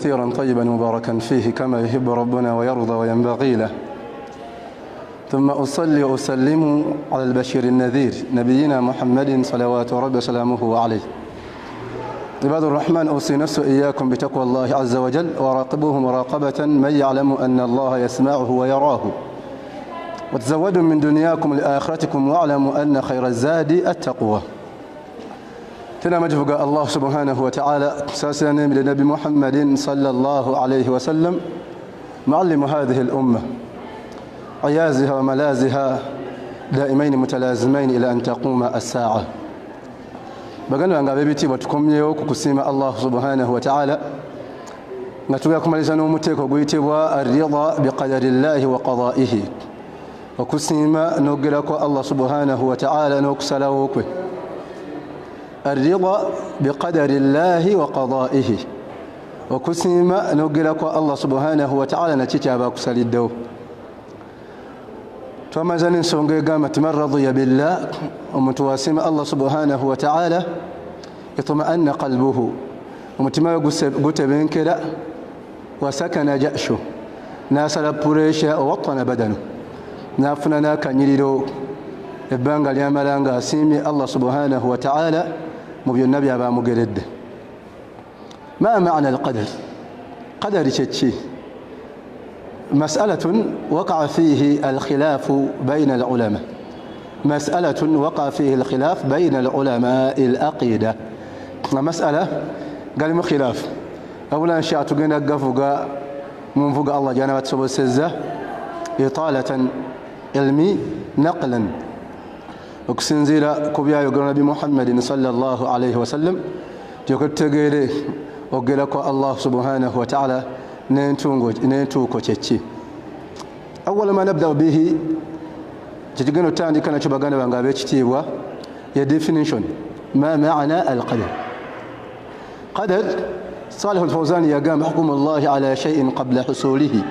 كثيرا طيبا مباركا فيه كما يحب ربنا ويرضى وينبغي له. ثم أصلي وأسلم على البشير النذير نبينا محمد صلوات ربي وسلامه عليه. عباد الرحمن، أوصي نفسي إياكم بتقوى الله عز وجل وراقبوه مراقبة من يعلم أن الله يسمعه ويراه، وتزودوا من دنياكم لآخرتكم واعلموا أن خير الزاد التقوى. تنا مجفق الله سبحانه وتعالى ساسنا من النبي محمد صلى الله عليه وسلم معلم هذه الأمة، عيازها وملازها دائمين متلازمين إلى أن تقوم الساعة. baganda nga bebiti batukomyewo ku kusiima Allah subhanahu wa ta'ala nga tuyakumaliza n'omuteeko guyitibwa ar-ridha biqadarillahi wa qada'ihi, okusiima n'ogerako Allah subhanahu wa ta'ala n'okusalawo kwe. ar-ridha biqadarillahi wa qada'ihi, okusiima n'ogerako Allah subhanahu wa ta'ala nakyo kyaba akusaliddewo. twamaza n'ensonga egamba nti man radiya billah, omuntu wasiima Allah subhanahu wa ta'ala itma'anna qalbuhu, omutima we gutebenkera, wasakana jashu, n'asala puresha, owattana badanu, n'afuna n'akanyiriro ebbanga lyamala nga asiimye Allah subhanahu wa ta'ala mu byonna byaba amugeredde. ma ma'na al-qadar? qadari kyeki? مسألة وقع فيه الخلاف بين العلماء، مسألة وقع فيه الخلاف بين العلماء العقيدة. مسألة قال مو خلاف أولا إن شاء تقول قفوق من فوق الله جانا وتسوى السزة إطالة علمي نقلا وكسنزيل كبيا يقول نبي محمد صلى الله عليه وسلم يقول تقيري وقلك الله سبحانه وتعالى ننتوكو تشي. أول ما نبدأ به تجينا تاندي كنا شبعنا بانغابة تيوا يا definition ما معنى القدر. قدر صالح الفوزان يقام حكم الله على شيء قبل حصوله،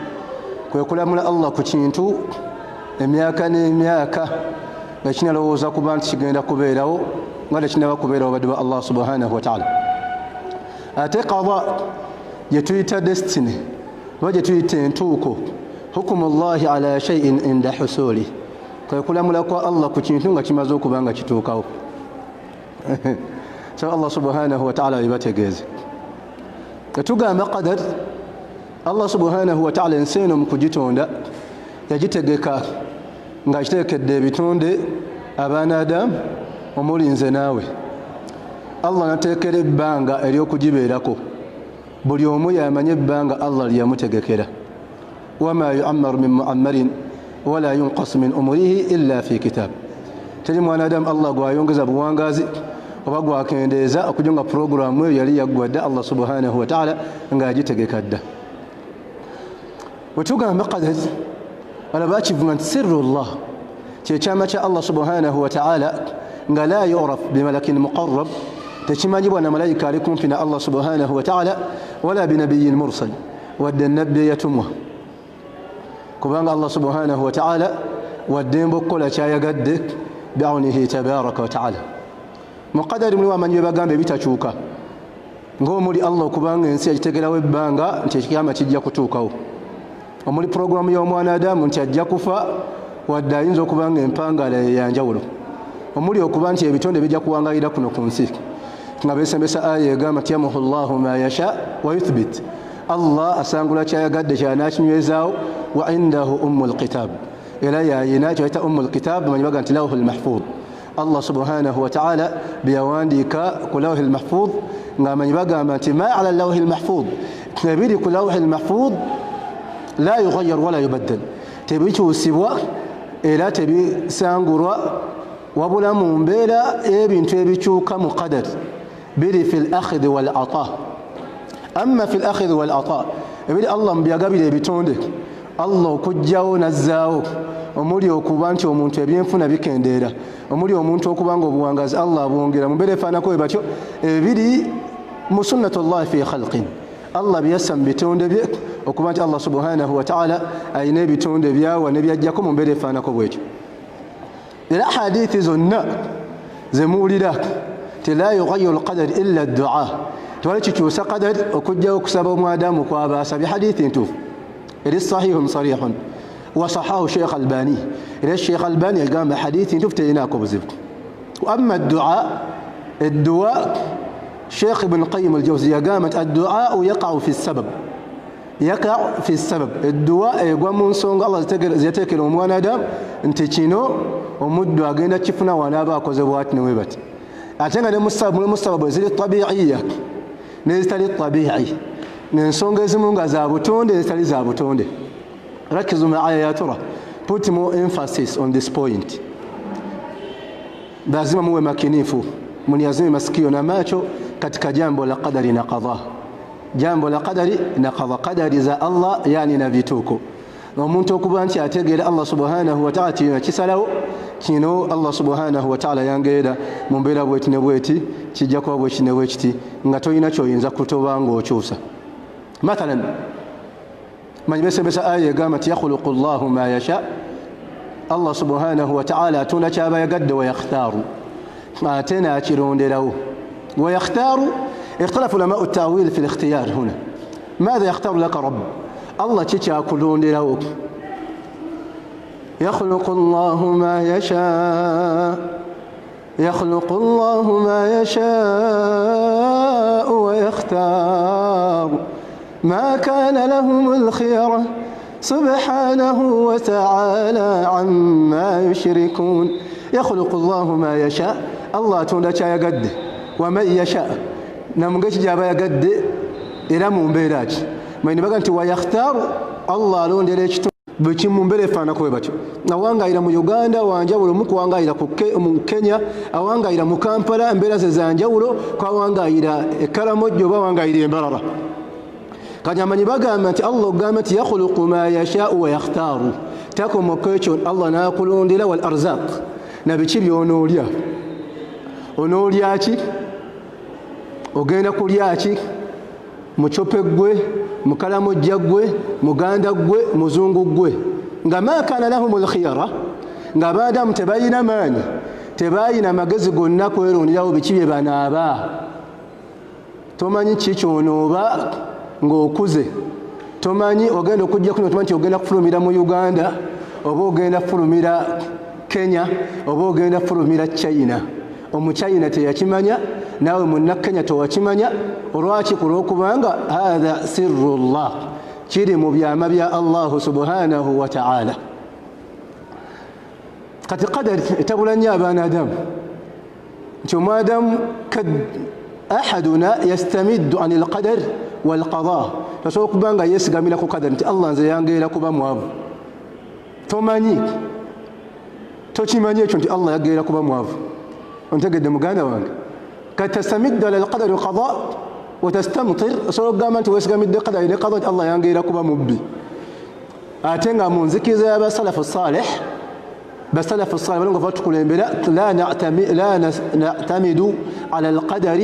ويقول من الله كتشينتو مياكا لكن لو زاكوبان تشيغنا كوبيراو ولكن كوبيراو بدو الله سبحانه وتعالى أتى قضاء يتويتا destiny وجتويتا انتوكو حكم الله على شيء عند حصوله، كيقول ملكوا الله كتشينتو كيمازوكو بانغا كيتوكاو سو الله سبحانه وتعالى يبتغيز كتوغا مقدر الله سبحانه وتعالى انسانو مكجيتوندا yagitegeka ng'akiteekedde ebitonde abaana Adamu omulinze naawe. Allah nateekera ebbanga ery'okugibeerako, buli omu yamanye ebbanga Allah lyamutegekera. wama yu'ammaru min mu'ammarin wala yunqasu min umurihi illa fi kitab. teri mwana Adamu Allah gwayongeza buwangazi oba gwakendeeza okujonga programu eyo yali yaggwadde Allah subhanahu wa ta'ala ng'agitegeka dda. wetugamba qadar alaba kivuga nti sirrullah, kyekyama kya Allah subhanahu wa ta'ala nga la yuraf bimalakin muqarrab, tekimanyibwa na malayika ali kumpi na Allah subhanahu wa ta'ala wala binabiyin mursal, wadde nabbi yatumwa, kubanga Allah subhanahu wa ta'ala waddemba okukola kyayagadde bi'awnihi tabaraka wa ta'ala. muqadari muli wamanyi bagamba ebitakyuka ng'omuli Allah okubanga ensi yagitegerawo ebbanga nti ekiyama kijja kutuukawo, omuli programu y'omwana Adamu nti ajja kufa wadde ayinza okuba nga empangala yanjawulo, omuli okuba nti ebitonde bijja kuwangayira kuno ku nsi nga beesembesa aya egamba nti yamuhu llahu ma yasha wa yuthbit, Allah asangula kyayagadde kyanakinywezaawo, wa indahu ummul kitab, era yayina kyoyita ummul kitab, manyi baga nti lawhul mahfudh. Allah subhanahu wa ta'ala byawandiika ku lawhil mahfudh ng'amanyi bagamba nti ma ala lawhil mahfudh, ebiri ku lawhil mahfudh la yughayyar wala yubaddal, tebikyusibwa era tebisangulwa, wabula mu mbeera ebintu ebikyuka mu qadar biri fil akhidh wal ata. amma fil akhidh wal ata, ebiri Allah mubyagabira ebitonde Allah okujjawo nazzaawo, omuli okuba nti omuntu ebyenfuna bikendeera, omuli omuntu okuba nga obuwangazi Allah abwongera, mu mbeera efaanako batyo, ebiri mu sunnatullahi fi khalqin, Allah byassa mu bitonde bye okuba nti Allah subhanahu wa ta'ala ayina ebitonde byawa ne byajjako mu mbeera efaanako bwekyo. Era hadithi zonna ze muwulira لا يغير القدر إلا الدعاء تولي تشوس قدر وكجا وكسب ومادام وكواباس بحديث توف إذ صحيح صريح وصحاه الشيخ الباني إذا الشيخ الباني قام بحديث توف تيناكو بزيب. وأما الدعاء شيخ ابن القيم الجوزية قامت الدعاء يقع في السبب الدعاء يقوم من سونغ الله زيتكل وموانا دام انت تشينو ومدو أغينا تشفنا ونابا كوزوات نويبت أعتقد المستوى زي الطبيعية نزل الطبيعي نسونغ زمونغ زابوتون نزل زابوتون. ركزوا معايا يا ترى put more emphasis on this point. lazima muwe makinifu mniazime masikio na macho katika jambo la qadari na qadha. Jambo la qadari na qadha, qadari za Allah yani na vituko omuntu okuba nti ategeera Allah subhanahu wa ta'ala kino kisalawo kino Allah subhanahu wa ta'ala yangeera mu mbeera bweti ne bweti kijja kuba bweki ne bwekiti nga tolina kyoyinza kutoba ng'okyusa. Mathalan manyi besembesa aya egamba nti yakhluqu Allahu ma yasha. Allah subhanahu wa ta'ala atunda kyaba yagadde wa yakhtaaru ate n'akironderawo. wa yakhtaaru اختلف علماء التأويل في الاختيار هنا. ماذا يختار لك رب؟ الله تشاكلون له. يخلق الله ما يشاء يخلق الله ما يشاء ويختار ما كان لهم الخيرة سبحانه وتعالى عما يشركون. يخلق الله ما يشاء الله تندى يقد ومن يشاء namungechi jaba yagadde era mu mbeera ki manyi baga nti wa yakhtaru Allah alondera ekitu bwe mu mbeera efaanako bwe batyo. Awangayira mu Uganda wanjawulo mu kuwangayira mu Kenya awangayira mu Kampala mbeera ze zanjawulo kwawangayira Karamojjo bawangayira Mbarara. Kati amanyi bagamba nti Allah ogamba nti yakhluqu ma yasha'u wa yakhtaru takomoka ekyo Allah n'akulondera wal arzaq na biki by'onoolya onoolya ki ogenda kulya ki mucope gwe mukalamojja gwe muganda gwe muzungu gwe nga makana lahumul khiyara nga baadamu tebalina maanyi tebalina magezi gonna kweronderawo biki bye banaaba. Tomanyi kikyonooba ng'okuze tomanyi ogenda okujja kuno tomanyi nti ogenda kufulumira mu Uganda oba ogenda kufulumira Kenya oba ogenda kufulumira China. Omuchina teyakimanya nawe munnakenya towakimanya. Olwaki? Kulwokubanga hatha sirrullah kiri mu byama bya Allah subhanahu wa ta'ala. Kati qadari etabula nnyo abaana Adamu nti omwadamu kad ahaduna yastamiddu an alqadar walqada tasobola okubanga yeesigamira ku qadari nti Allah nze yangeera kuba mwavu. Tomanyi tokimanyi ekyo nti Allah yageera kuba mwavu. انتقد مقانا وانك كتستمد على القدر والقضاء وتستمطر سورة قامت ويسقمد قدر إلى قضاء الله ينقي لكم مبي أتنقى منزكي زي بسلف الصالح بسلف الصالح ولنقى فتقول لا نعتمد على القدر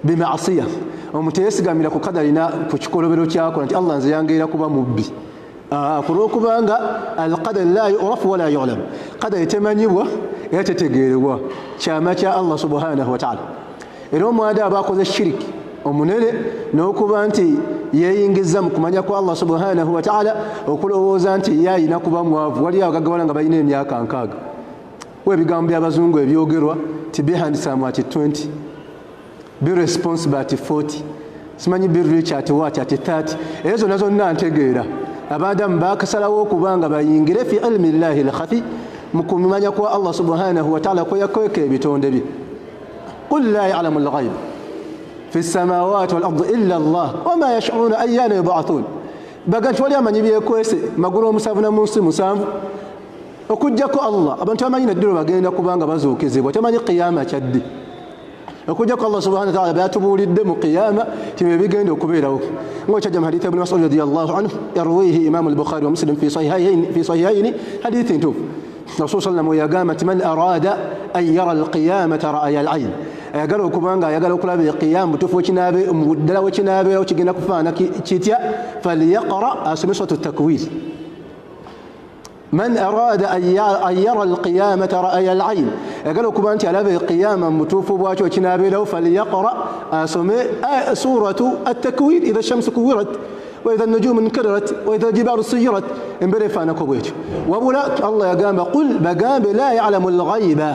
بمعصية ومتيسقى من لكم قدرنا فتقول بلوتياكم أنت الله ينقي لكم مبي kulwokubanga alqadar la yu'raf wala yu'lam qadar temanyibwa era tetegeerebwa kyama kya Allah subhanahu wa ta'ala. Era omwada abakoze shiriki omunene n'okuba nti yeeyingiza mu kumanya kwa Allah subhanahu wa ta'ala okulowooza nti yayina kuba mwavu. Wali agagabana nga balina emyaka 6 webigambo by'abazungu ebyogerwa ti be handsome at 20 be responsible at 40 simanyi be rich at what at 30 ezo nazo ntegeera. Abadamu bakasalawo okubanga bayingire fi ilmi llahi al-khafi mu kumanya kwa Allah subhanahu wa ta'ala kwe yakweka ebitonde bye. Qul la ya'lamu al-ghayb fi as-samawati wal-ardi illa Allah wama yash'uruna ayyana yub'athun. Baga nti wali amanyi byekwese magulu omusanvu na munsi musanvu okujjako Allah abantu amanyi naddiro bagenda kubanga bazuukizibwa tamanyi qiyama kyaddi okujjako Allah subhanahu wa ta'ala byatubuulidde mu qiyama tibe bigenda okubeerawo ngokyajja mu hadith ibn Mas'ud radiyallahu anhu yarwihi Imam al-Bukhari wa Muslim fi sahihayn hadithin tu Rasul sallallahu alayhi wa sallam yagamba man arada an yara al-qiyamata ra'ya al-ayn ayagala okubanga ayagala okulaba eqiyam tufu kinabe muddala we kinabeerawo kigenda kufaana kitya falyaqra asome suratu at-takwir من أراد أن يرى القيامة رأي العين قالوا كما أنت على القيامة متوفوا بواتوا وشنابيله فليقرأ سورة التكوير إذا الشمس كورت وإذا النجوم انكدرت وإذا الجبال سيرت انبري فانا كويت وبولا الله يقام قل بقام لا يعلم الغيب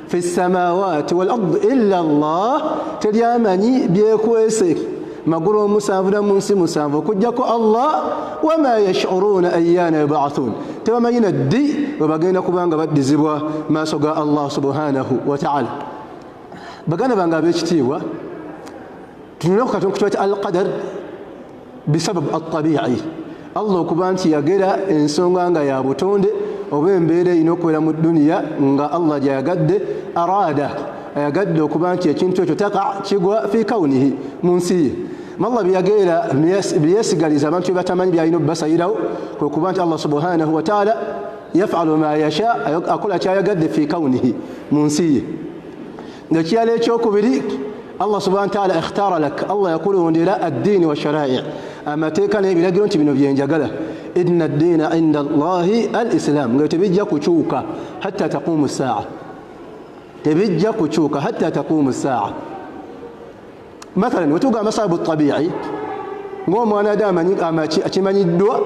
في السماوات والأرض إلا الله تليامني بيكويسك ما قولوا مسافر منسي مسافر كجاكو الله وما يشعرون أيان يبعثون تما يندي وبقينا كبان قبل زبوا ما سقى الله سبحانه وتعالى بقينا بانقا بيشتيوا تنوكا تنكتوات القدر بسبب الطبيعي الله كبانتي يقرأ إنسونا يا بوتوند وبين بيري ينوكو لم الدنيا الله جاء قد أراد يقد كبانتي يكنتو تقع تقوى في كونه منسي ما الله بيقرأ بيسقل زمان تبا تمن بيينو بسيرو كبانتي الله سبحانه وتعالى يفعل ما يشاء أقول أشياء يقد في كونه منسي نكي عليه تشوكو بريك الله سبحانه وتعالى اختار لك الله يقول لا الدين والشرائع أما تيكا نبي لقلون تبينو بينجاقله إن الدين عند الله الإسلام لو تبجا كتشوكا حتى تقوم الساعة تبجا كتشوكا حتى تقوم الساعة مثلا وتوقع مصاب الطبيعي قوم أنا دائما أما أتمنى الدواء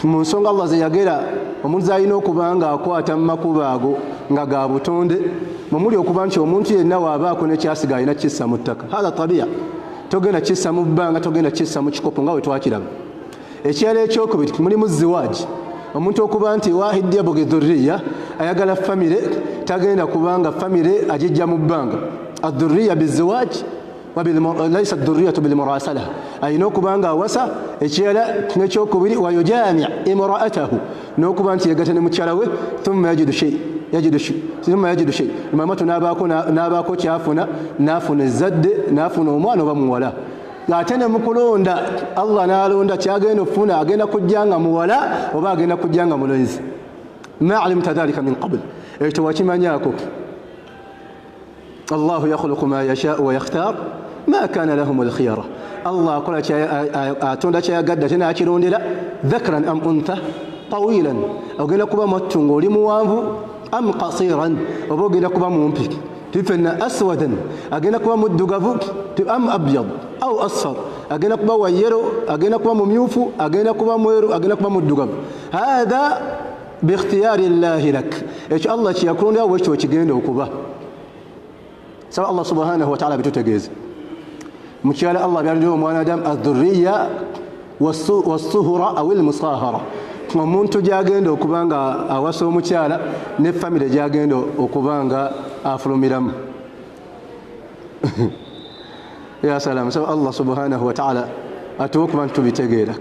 من سنگ الله زي يقول ومن زينو كبانغا كوا تم كباغو نغابو توند ممولي okubancho omuntu yenna wabaako ne kyasigaye na kissa mu ttaka hala tabia togenda kissa mu bbanga togenda kissa mu kikopo nga we twakiraba ekyalo ekyokubiri mulimu ziwaji omuntu okuba nti wahiddi yabughi dhurriya ayagala famire tagenda kubanga famire ajijja mu bbanga adhurriya biziwaji ليس الذرية بالمراسلة أي نوكبانغا وسا إشيالا نشوكبري ويجامع امرأته نوكبان تيغتن متشالوي ثم يجد شيء لما ماتوا ناباكو تشافنا نافن الزد نافن ومان ومولا غاتنا مكولون دا الله نالون دا تشاغينو فنا أغينا كجانغا مولا وبا أغينا كجانغا مولويز ما علمت ذلك من قبل ايتواتي ما نياكو الله يخلق ما يشاء ويختار ما كان لهم الخيرة الله قال أتوندا شيء قد جنا أشيلون لا ذكرا أم أنثى طويلا أو قيل كوبا متشونغولي موانفو أم قصيرا أو قيل كوبا مومبيك تفن أسودا أجينا كوبا مدقفو أم أبيض أو أصفر أجينا كوبا ويرو أجينا كوبا مميوفو أجينا كوبا مويرو أجينا كوبا مدقف هذا باختيار الله لك إيش الله يكون له وش جينا كوبا سواء الله سبحانه وتعالى بتتجيز مشيال الله بيرجوهم وانا دام الذرية والصهرة أو المصاهرة ومنتو جاغندو كوبانغا أواسو مشيالا نفامي جاغندو وكوبانغا أفلو ميرام يا سلام سواء الله سبحانه وتعالى أتوك من تبتجيلا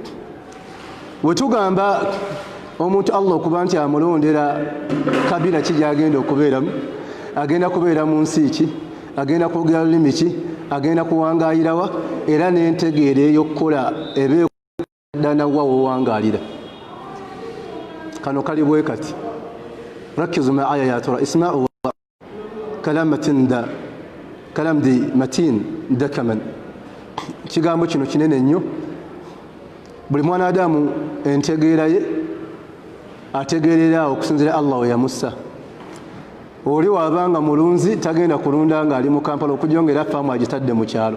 وتوغامبا ومنتو الله كوبانتي أملون ديلا كابيلا تجاغندو كوبيرام agenda kubeera mu nsi ki agenda kwogera lulimi ki agenda kuwangaalirawa era n'entegeera ey'okukola ebeeddanawa wowangaalira kano kali bwe kati rakizu maaya ya tura isma'u kalam di matin dakaman kigambo kino kinene nnyo buli mwana adamu entegeera ye ategeerera okusinzira Allah we yamussa oli wabanga mulunzi tagenda kulunda nga ali mu Kampala okujongera faamu agitadde mu kyalo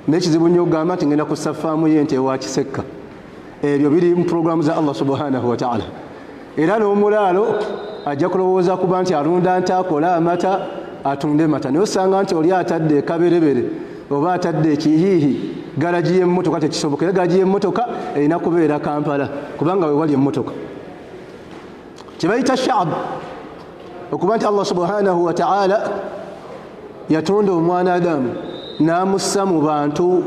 n'ekizibu nnyo okugamba nti ngenda kussa faamu y'ente ewa Kisekka ebyo biri mu programu za Allah subhanahu wa ta'ala era n'omulaalo ajja kulowooza kuba nti alunda nte akola amata atunde mata naye osanga nti oli atadde ekaberebere oba atadde ekihiihi galaji y'emmotoka tekisoboka era galaji y'emmotoka erina kubeera Kampala kubanga we wali emmotoka kyebayita shaabu okuba nti Allah subhanahu wa ta'ala yatonda omwana Adamu n'amussa mu bantu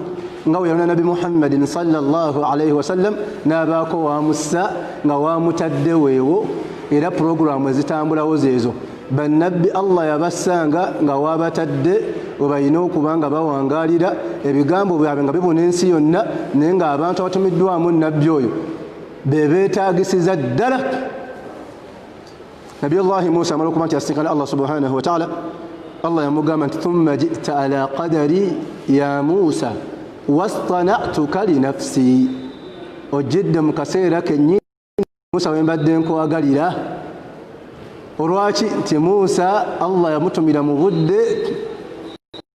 nga we yalona Nabi Muhammadin sallallahu alayhi wa sallam n'abaako wamussa nga wamutadde weewo era programu ezitambulawo zeezo bannabbi Allah yabassanga nga wabatadde webalina okuba nga bawangaalira ebigambo byabwe nga bibuna ensi yonna naye nga abantu abatumiddwamu nabbi oyo bebeetaagisiza ddala نبي الله موسى ملكم أنت أستقال الله سبحانه وتعالى الله يمقام ثم جئت على قدري يا موسى واصطنعتك لنفسي وجد مكسيرك Musa wembadde nkwagalira olwaki nti Musa Allah yamutumira mu budde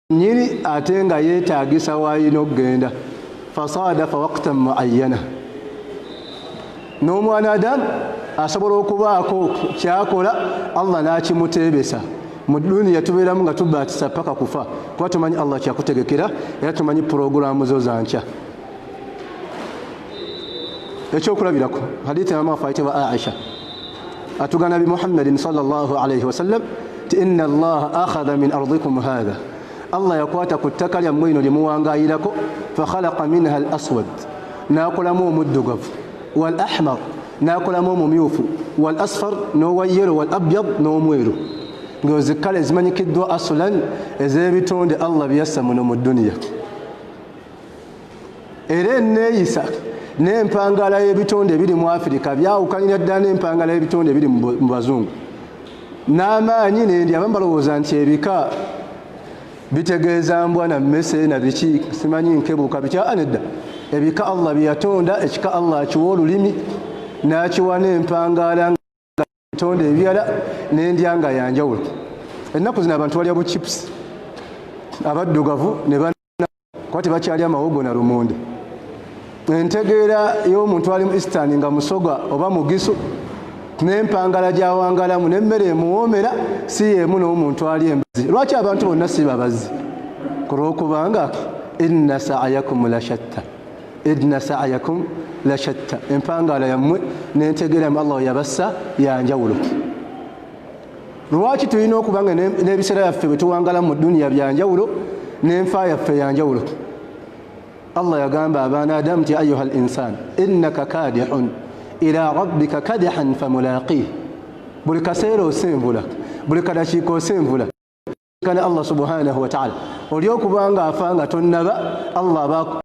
nyiri ate nga yeetaagisa wayina okugenda fasaadafa waqtan muayyana n'omwana Adamu asobola okubaako kyakola Allah n'akimuteebesa mu duniya tubeeramu nga tubaatisa paka kufa kuba tumanyi Allah kyakutegekera era tumanyi puroguramu zo zankya ekyokulabirako hadithi ya mama ayitibwa Aisha atugana bi Muhammadin sallallahu alayhi wasallam ti inna Allah akhadha min ardikum hadha Allah yakwata ku ttaka lyammwe lino limuwangayirako fa khalaqa minha al-aswad nakolamu omuddugavu wal ahmar nakolamu omumyufu wal asfar n'owa yellow wal abyad n'omweru ng'ozikala ezimanyikiddwa aslan ez'ebitonde Allah byassa muno mu duniya era enneeyisa n'empangala y'ebitonde ebiri mu Afirika byawukanira ddala n'empangala y'ebitonde ebiri mu bazungu n'amaanyi n'endi abamu balowooza nti ebika bitegeeza mbwa na mmese na biki simanyi nkebuka bikya nedda ebika Allah byatonda ekika Allah akiwa olulimi n'akiwa n'empangala nga bitonde ebirala n'endya nga yanjawulo ennaku zino abantu balya bu chips abaddugavu ne kwati bakyalya mawogo na lumonde entegeera y'omuntu ali mu Eastern nga musoga oba mugisu n'empangala gyawangalamu n'emmere emuwoomera si yeemu n'omuntu ali embazi lwaki abantu bonna si babazi kulwokubanga inna sa'yakum la shatta empangala yammwe n'entegeera mu Allah yabassa yanjawulo lwaki tulina okubanga n'ebiseera byaffe bwe tuwangala mu duniya byanjawulo n'enfa yaffe yanjawulo Allah yagamba abaana Adamu nti ayuha al-insan innaka kadihun ila rabbika kadihan famulaqih buli kaseera osenvula buli kadakiika osenvula kana Allah subhanahu wa ta'ala olyokubanga afanga tonnaba Allah